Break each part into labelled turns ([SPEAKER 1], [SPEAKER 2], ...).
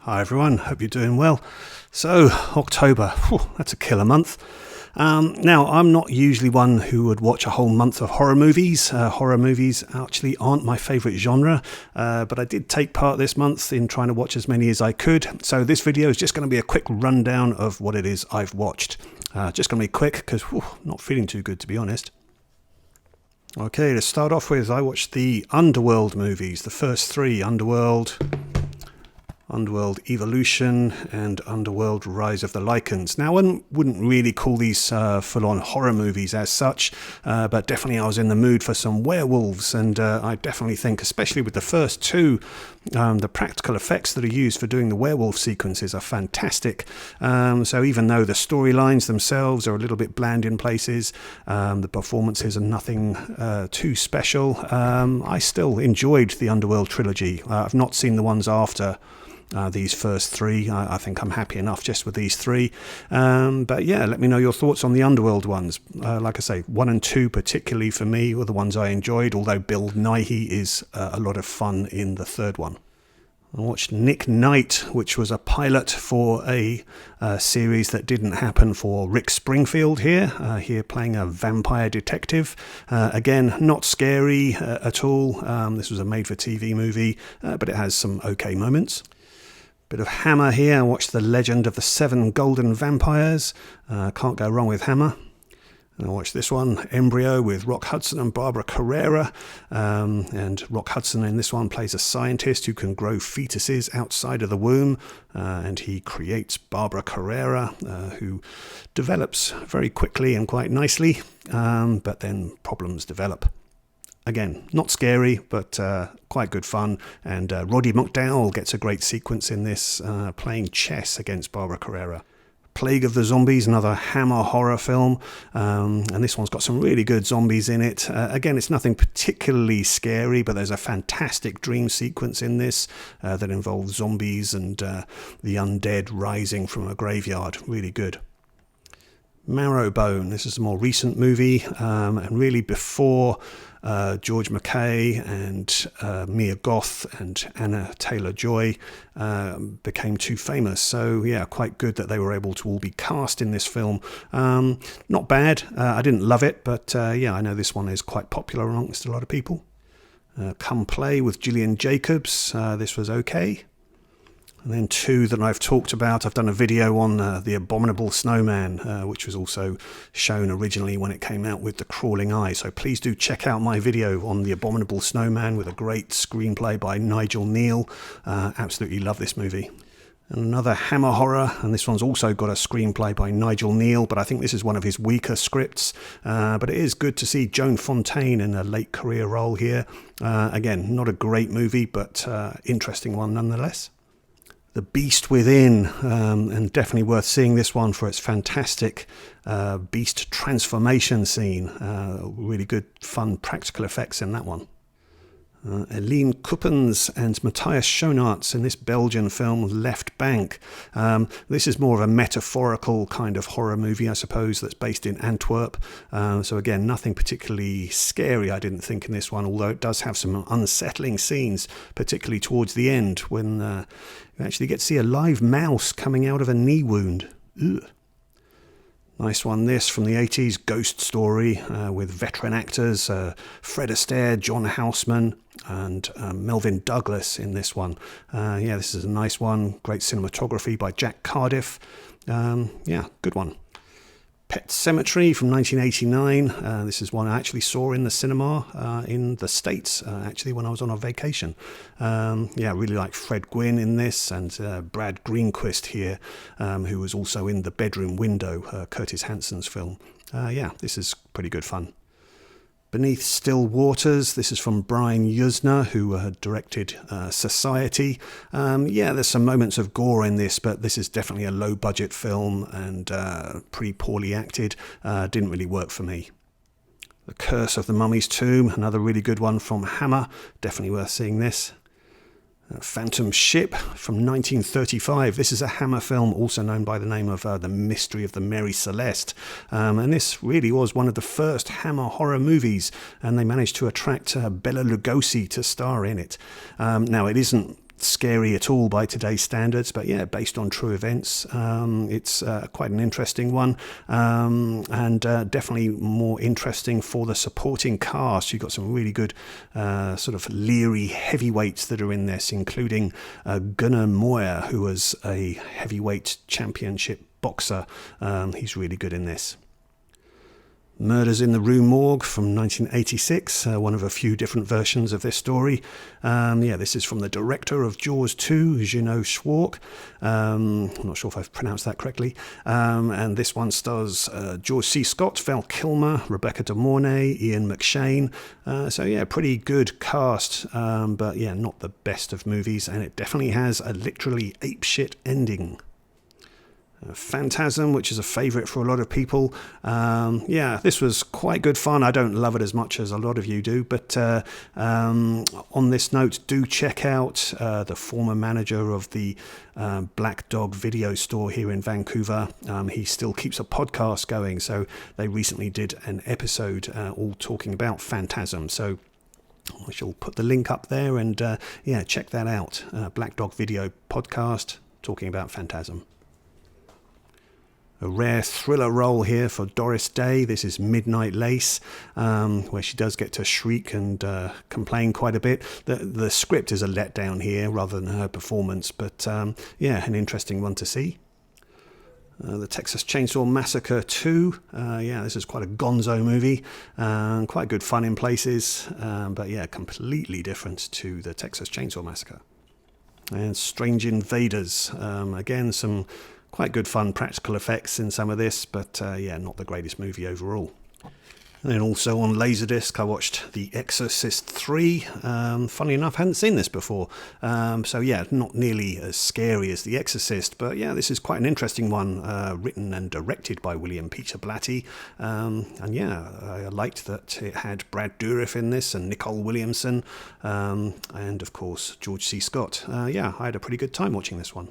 [SPEAKER 1] Hi everyone, hope you're doing well. So, October, that's a killer month. Now, I'm not usually one who would watch a whole month of horror movies. Horror movies actually aren't my favourite genre, but I did take part this month in trying to watch as many as I could. So this video is just going to be a quick rundown of what it is I've watched. Just going to be quick because not feeling too good, to be honest. Okay, to start off with, I watched the Underworld movies, the first three: Underworld Evolution, and Underworld Rise of the Lycans. Now, I wouldn't really call these full-on horror movies as such, but definitely I was in the mood for some werewolves, and I definitely think, especially with the first two, the practical effects that are used for doing the werewolf sequences are fantastic. So even though the storylines themselves are a little bit bland in places, the performances are nothing too special, I still enjoyed the Underworld Trilogy. I've not seen the ones after these first three. I think I'm happy enough just with these three. But yeah, let me know your thoughts on the Underworld ones. Like I say, 1 and 2 particularly for me were the ones I enjoyed, although Bill Nighy is a lot of fun in the third one. I watched Nick Knight, which was a pilot for a series that didn't happen for Rick Springfield here playing a vampire detective. Again, not scary at all. This was a made-for-TV movie, but it has some okay moments. Bit of Hammer here. I watched The Legend of the Seven Golden Vampires. Can't go wrong with Hammer. And I watched this one, Embryo, with Rock Hudson and Barbara Carrera. And Rock Hudson in this one plays a scientist who can grow fetuses outside of the womb. And he creates Barbara Carrera, who develops very quickly and quite nicely. But then problems develop. Again, not scary, but quite good fun. And Roddy McDowall gets a great sequence in this, playing chess against Barbara Carrera. Plague of the Zombies, another Hammer horror film. And this one's got some really good zombies in it. Again, it's nothing particularly scary, but there's a fantastic dream sequence in this that involves zombies and the undead rising from a graveyard. Really good. Marrowbone, this is a more recent movie, and really before George McKay and Mia Goth and Anna Taylor-Joy became too famous. So yeah, quite good that they were able to all be cast in this film. Not bad. I didn't love it, but yeah, I know this one is quite popular amongst a lot of people. Come Play with Gillian Jacobs. This was okay. And then two that I've talked about. I've done a video on the Abominable Snowman, which was also shown originally when it came out with The Crawling Eye. So please do check out my video on the Abominable Snowman with a great screenplay by Nigel Neal. Absolutely love this movie. And another Hammer horror, and this one's also got a screenplay by Nigel Neal, but I think this is one of his weaker scripts. But it is good to see Joan Fontaine in a late career role here. Again, not a great movie, but interesting one nonetheless. The Beast Within, and definitely worth seeing this one for its fantastic beast transformation scene. Really good, fun practical effects in that one. Eline Kuppens and Matthias Schoenaerts in this Belgian film Left Bank. This is more of a metaphorical kind of horror movie, I suppose, that's based in Antwerp. So again, nothing particularly scary, I didn't think, in this one, although it does have some unsettling scenes, particularly towards the end when you actually get to see a live mouse coming out of a knee wound. Ugh. Nice one, this, from the 80s, Ghost Story, with veteran actors Fred Astaire, John Houseman, and Melvyn Douglas in this one. Yeah, this is a nice one. Great cinematography by Jack Cardiff. Yeah, good one. Pet Sematary from 1989. This is one I actually saw in the cinema in the States, actually, when I was on a vacation. Yeah, really like Fred Gwynne in this, and Brad Greenquist here, who was also in The Bedroom Window, Curtis Hanson's film. Yeah, this is pretty good fun. Beneath Still Waters, this is from Brian Yuzna, who directed Society. Yeah, there's some moments of gore in this, but this is definitely a low-budget film and pretty poorly acted. Didn't really work for me. The Curse of the Mummy's Tomb, another really good one from Hammer. Definitely worth seeing this. Phantom Ship from 1935. This is a Hammer film, also known by the name of The Mystery of the Mary Celeste. And this really was one of the first Hammer horror movies, and they managed to attract Bela Lugosi to star in it. Now, it isn't scary at all by today's standards, but yeah, based on true events. It's quite an interesting one, and definitely more interesting for the supporting cast. You've got some really good sort of leery heavyweights that are in this, including Gunnar Moyer, who was a heavyweight championship boxer. He's really good in this. Murders in the Rue Morgue from 1986, one of a few different versions of this story. Yeah, this is from the director of Jaws 2, Juno Schwark. I'm not sure if I've pronounced that correctly. And this one stars George C. Scott, Val Kilmer, Rebecca De Mornay, Ian McShane. So yeah, pretty good cast, but yeah, not the best of movies, and it definitely has a literally apeshit ending. Phantasm, which is a favourite for a lot of people. Yeah, this was quite good fun. I don't love it as much as a lot of you do, but on this note, do check out the former manager of the Black Dog video store here in Vancouver. He still keeps a podcast going, so they recently did an episode all talking about Phantasm. So I shall put the link up there, and yeah, check that out. Black Dog video podcast talking about Phantasm. A rare thriller role here for Doris Day. This is Midnight Lace, where she does get to shriek and complain quite a bit. The script is a letdown here rather than her performance, but yeah, an interesting one to see. The Texas Chainsaw Massacre 2. Yeah, this is quite a gonzo movie. Quite good fun in places, but yeah, completely different to the Texas Chainsaw Massacre. And Strange Invaders. Again, some quite good fun practical effects in some of this, but yeah, not the greatest movie overall. And then also on Laserdisc, I watched The Exorcist 3. Funny enough, I hadn't seen this before. So yeah, not nearly as scary as The Exorcist, but yeah, this is quite an interesting one, written and directed by William Peter Blatty. And yeah, I liked that it had Brad Dourif in this and Nicole Williamson, and of course George C. Scott. Yeah, I had a pretty good time watching this one.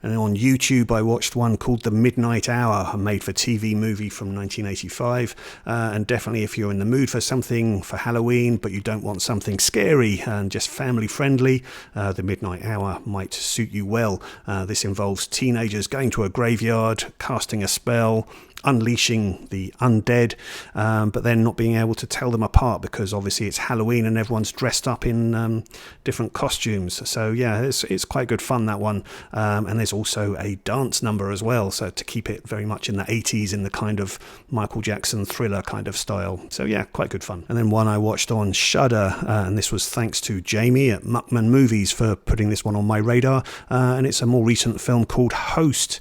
[SPEAKER 1] And on YouTube, I watched one called The Midnight Hour, a made-for-TV movie from 1985. And definitely, if you're in the mood for something for Halloween, but you don't want something scary and just family-friendly, The Midnight Hour might suit you well. This involves teenagers going to a graveyard, casting a spell, unleashing the undead, but then not being able to tell them apart because obviously it's Halloween and everyone's dressed up in different costumes. So yeah, it's quite good fun, that one. And there's also a dance number as well, so to keep it very much in the 80s in the kind of Michael Jackson thriller kind of style. So yeah, quite good fun. And then one I watched on Shudder, and this was thanks to Jamie at Muckman Movies for putting this one on my radar, and it's a more recent film called Host,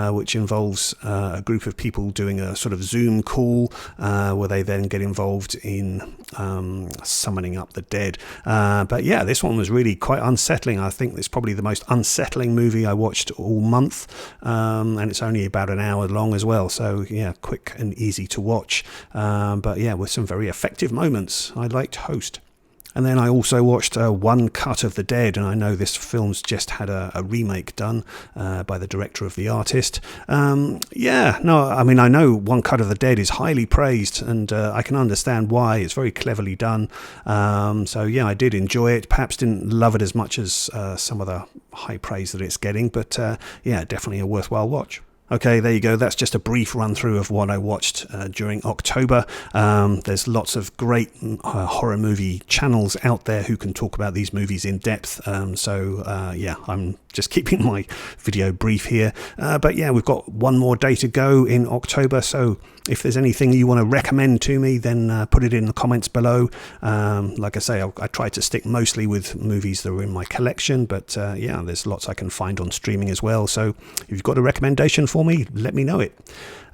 [SPEAKER 1] which involves a group of people doing a sort of Zoom call where they then get involved in summoning up the dead. But yeah, this one was really quite unsettling. I think it's probably the most unsettling movie I watched all month, and it's only about an hour long as well, so yeah, quick and easy to watch, but yeah, with some very effective moments. I liked Host. And then I also watched One Cut of the Dead, and I know this film's just had a remake done by the director of The Artist. Yeah, no, I mean, I know One Cut of the Dead is highly praised, and I can understand why. It's very cleverly done. So yeah, I did enjoy it. Perhaps didn't love it as much as some of the high praise that it's getting, but yeah, definitely a worthwhile watch. Okay, there you go. That's just a brief run through of what I watched during October. There's lots of great horror movie channels out there who can talk about these movies in depth. So yeah, I'm just keeping my video brief here. But yeah, we've got one more day to go in October. So if there's anything you want to recommend to me, then put it in the comments below. Like I say, I try to stick mostly with movies that are in my collection, but yeah, there's lots I can find on streaming as well. So if you've got a recommendation for me, let me know it.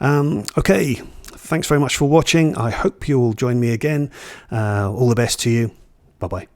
[SPEAKER 1] Okay, thanks very much for watching. I hope you'll join me again. All the best to you. Bye-bye.